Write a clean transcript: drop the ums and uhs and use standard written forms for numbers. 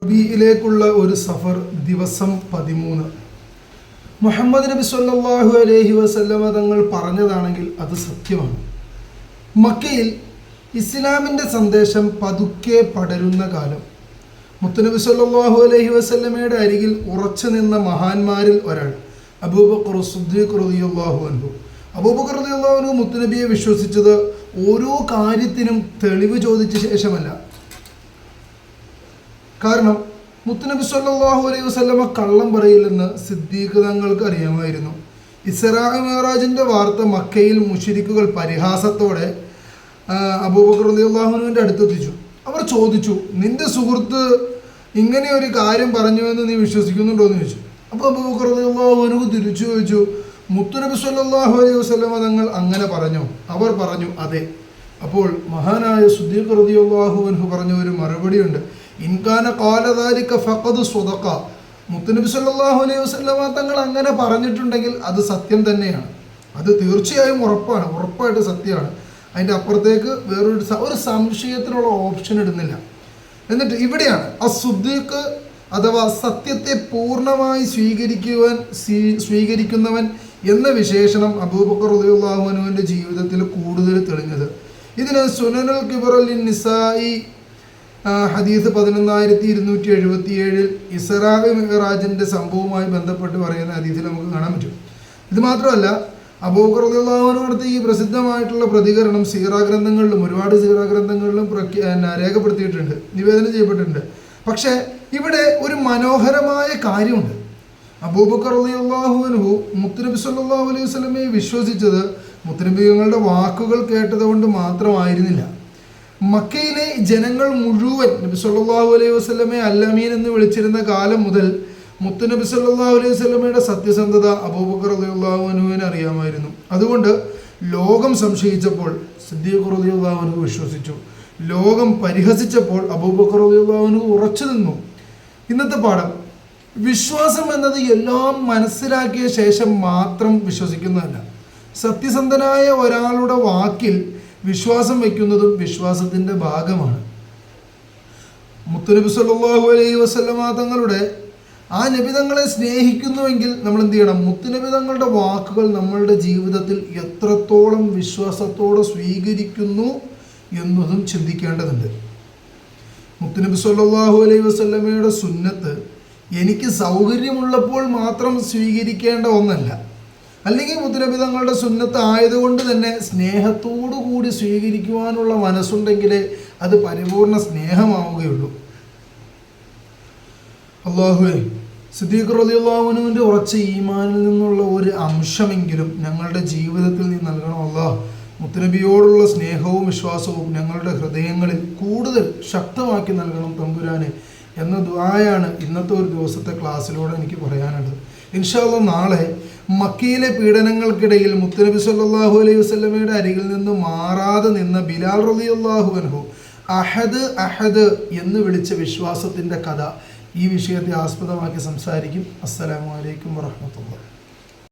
റബീഇലേക്കുള്ള ഒരു സഫർ ദിവസം 13. മുഹമ്മദ് നബി സല്ലല്ലാഹു അലൈഹി വസല്ലമ തങ്ങൾ പറഞ്ഞതാണെങ്കിൽ അത് സത്യമാണ്. മക്കയിൽ ഇസ്ലാമിൻ്റെ സന്ദേശം പതുക്കെ പടരുന്ന കാലം. മുത്തുനബി സല്ലല്ലാഹു അലൈഹി വസല്ലമയുടെ അരികിൽ ഉറച്ചു നിന്ന മഹാന്മാരിൽ ഒരാൾ അബൂബക്കർ സിദ്ദീഖ് റളിയല്ലാഹു അൻഹു. അബൂബക്കർ റളിയല്ലാഹു അൻഹു മുത്തുനബിയെ വിശ്വസിച്ചത് ഓരോ കാര്യത്തിനും തെളിവ് ചോദിച്ച ശേഷമല്ല. കാരണം മുത്തുനബി സല്ലല്ലാഹു അലൈഹി വസല്ലമ കള്ളം പറയില്ലെന്ന് സിദ്ദീഖ് തങ്ങൾക്ക് അറിയാമായിരുന്നു. ഇസ്രാ മിഅ്റാജിൻ്റെ വാർത്ത മക്കയിൽ മുശ്രിക്കുകൾ പരിഹാസത്തോടെ അബൂബക്കർ റളിയല്ലാഹു അൻഹുവിൻ്റെ അടുത്തെത്തിച്ചു. അവർ ചോദിച്ചു, നിന്റെ സുഹൃത്ത് ഇങ്ങനെ ഒരു കാര്യം പറഞ്ഞുവെന്ന് നീ വിശ്വസിക്കുന്നുണ്ടോ എന്ന് ചോദിച്ചു. അപ്പോൾ അബൂബക്കർ റളിയല്ലാഹു അൻഹു തിരിച്ചു ചോദിച്ചു, മുത്തുനബി സല്ലല്ലാഹു അലൈഹി വസല്ലമ തങ്ങൾ അങ്ങനെ പറഞ്ഞോ? അവർ പറഞ്ഞു, അതെ. അപ്പോൾ മഹാനായ സിദ്ദീഖ് റളിയല്ലാഹു അൻഹു പറഞ്ഞ ഒരു മറുപടിയുണ്ട്, ഇൻകാന ഖാല ദാലിക ഫഖദ് സ്വദഖ. മുത്തുനബി സല്ലല്ലാഹു അലൈഹി വസല്ലമ തങ്ങൾ അങ്ങനെ പറഞ്ഞിട്ടുണ്ടെങ്കിൽ അത് സത്യം തന്നെയാണ്, അത് തീർച്ചയായും ഉറപ്പായിട്ട് സത്യമാണ്. അതിൻ്റെ അപ്പുറത്തേക്ക് ഒരു സംശയത്തിനുള്ള ഓപ്ഷൻ ഇടുന്നില്ല. എന്നിട്ട് ഇവിടെയാണ് അസ്സുദ്ദീഖ് അഥവാ സത്യത്തെ പൂർണ്ണമായി സ്വീകരിക്കുന്നവൻ എന്ന വിശേഷണം അബൂബക്കർ റളിയല്ലാഹു അൻഹുവിൻ്റെ ജീവിതത്തിൽ കൂടുതൽ തെളിഞ്ഞത്. ഇതിന് സുനനുൽ കിബ്റൽ നിസായി ഹദീസ് 11277 ഇസ്രാ മിഅ്റാജിൻ്റെ സംഭവവുമായി ബന്ധപ്പെട്ട് പറയുന്ന ഹദീസിൽ നമുക്ക് കാണാൻ പറ്റും. ഇത് മാത്രമല്ല, അബൂബക്കർ റളിയല്ലാഹു അൻഹു നടത്ത ഈ പ്രസിദ്ധമായിട്ടുള്ള പ്രതികരണം ഒരുപാട് സീറാ ഗ്രന്ഥങ്ങളിലും രേഖപ്പെടുത്തിയിട്ടുണ്ട്, നിവേദനം ചെയ്യപ്പെട്ടിട്ടുണ്ട്. പക്ഷേ ഇവിടെ ഒരു മനോഹരമായ കാര്യമുണ്ട്. അബൂബക്കർ റളിയല്ലാഹു അൻഹു മുത്തുനബി സല്ലല്ലാഹു അലൈഹി വസല്ലമയെ വിശ്വസിച്ചത് മുത്തുനബിയുടെ വാക്കുകൾ കേട്ടതുകൊണ്ട് മാത്രമായിരുന്നില്ല. മക്കയിലെ ജനങ്ങൾ മുഴുവൻ നബി സല്ലല്ലാഹു അലൈഹി വസല്ലമയെ അൽ-അമീൻ എന്ന് വിളിച്ചിരുന്ന കാലം മുതൽ മുത്തുനബി സല്ലല്ലാഹു അലൈഹി വസല്ലമയുടെ സത്യസന്ധത അബൂബക്കർ റളിയല്ലാഹു അൻഹുവിന് അറിയാമായിരുന്നു. അതുകൊണ്ട് ലോകം സംശയിച്ചപ്പോൾ സിദ്ദീഖ് റളിയല്ലാഹു അൻഹു വിശ്വസിച്ചു. ലോകം പരിഹസിച്ചപ്പോൾ അബൂബക്കർ റളിയല്ലാഹു അൻഹു ഉറച്ചു നിന്നു. ഇന്നത്തെ പാഠം, വിശ്വാസം എന്നത് എല്ലാം മനസ്സിലാക്കിയ ശേഷം മാത്രം വിശ്വസിക്കുന്നതല്ല. സത്യസന്ധനായ ഒരാളുടെ വാക്കിൽ വിശ്വാസം വയ്ക്കുന്നതും വിശ്വാസത്തിൻ്റെ ഭാഗമാണ്. മുത്തുനബി സല്ലല്ലാഹു അലൈഹി വസല്ലമ തങ്ങളുടെ ആ നബി തങ്ങളെ സ്നേഹിക്കുന്നുവെങ്കിൽ നമ്മൾ എന്ത് ചെയ്യണം? മുത്തുനബി തങ്ങളുടെ വാക്കുകൾ നമ്മളുടെ ജീവിതത്തിൽ എത്രത്തോളം വിശ്വാസത്തോടെ സ്വീകരിക്കുന്നു എന്നതും ചിന്തിക്കേണ്ടതുണ്ട്. മുത്തുനബി സല്ലല്ലാഹു അലൈഹി വസല്ലമയുടെ സുന്നത്ത് എനിക്ക് സൗകര്യമുള്ളപ്പോൾ മാത്രം സ്വീകരിക്കേണ്ട ഒന്നല്ല. അല്ലെങ്കിൽ മുത്തുനബി തങ്ങളുടെ സുന്നത്ത് ആയതുകൊണ്ട് തന്നെ സ്നേഹത്തോടു കൂടി സ്വീകരിക്കുവാനുള്ള മനസ്സുണ്ടെങ്കിലേ അത് പരിപൂർണ സ്നേഹമാവുകയുള്ളൂ. അല്ലാഹുവേ, സിദ്ദീഖ് റളിയല്ലാഹു അൻഹുവിൻ്റെ ഉറച്ച ഈമാനിൽ നിന്നുള്ള ഒരു അംശമെങ്കിലും ഞങ്ങളുടെ ജീവിതത്തിൽ നീ നൽകണം അല്ലാഹ്. മുത്തുനബിയോടുള്ള സ്നേഹവും വിശ്വാസവും ഞങ്ങളുടെ ഹൃദയങ്ങളിൽ കൂടുതൽ ശക്തമാക്കി നൽകണം തമ്പുരാനെ എന്ന ദുആയാണ് ഇന്നത്തെ ഒരു ദിവസത്തെ ക്ലാസ്സിലൂടെ എനിക്ക് പറയാനുള്ളത്. ഇൻഷാ അല്ലാഹ് നാളെ മക്കയിലെ പീഡനങ്ങൾക്കിടയിൽ മുത്തുനബി സല്ലല്ലാഹു അലൈഹി വസല്ലമയുടെ അരികിൽ നിന്ന് മാറാതെ നിന്ന ബിലാൽ റളിയല്ലാഹു അൻഹു അഹദ് അഹദ് എന്ന് വിളിച്ച വിശ്വാസത്തിൻ്റെ കഥ ഈ വിഷയത്തെ ആസ്പദമാക്കി സംസാരിക്കും. അസ്സലാമു അലൈക്കും വറഹ്മത്തുള്ളാഹി.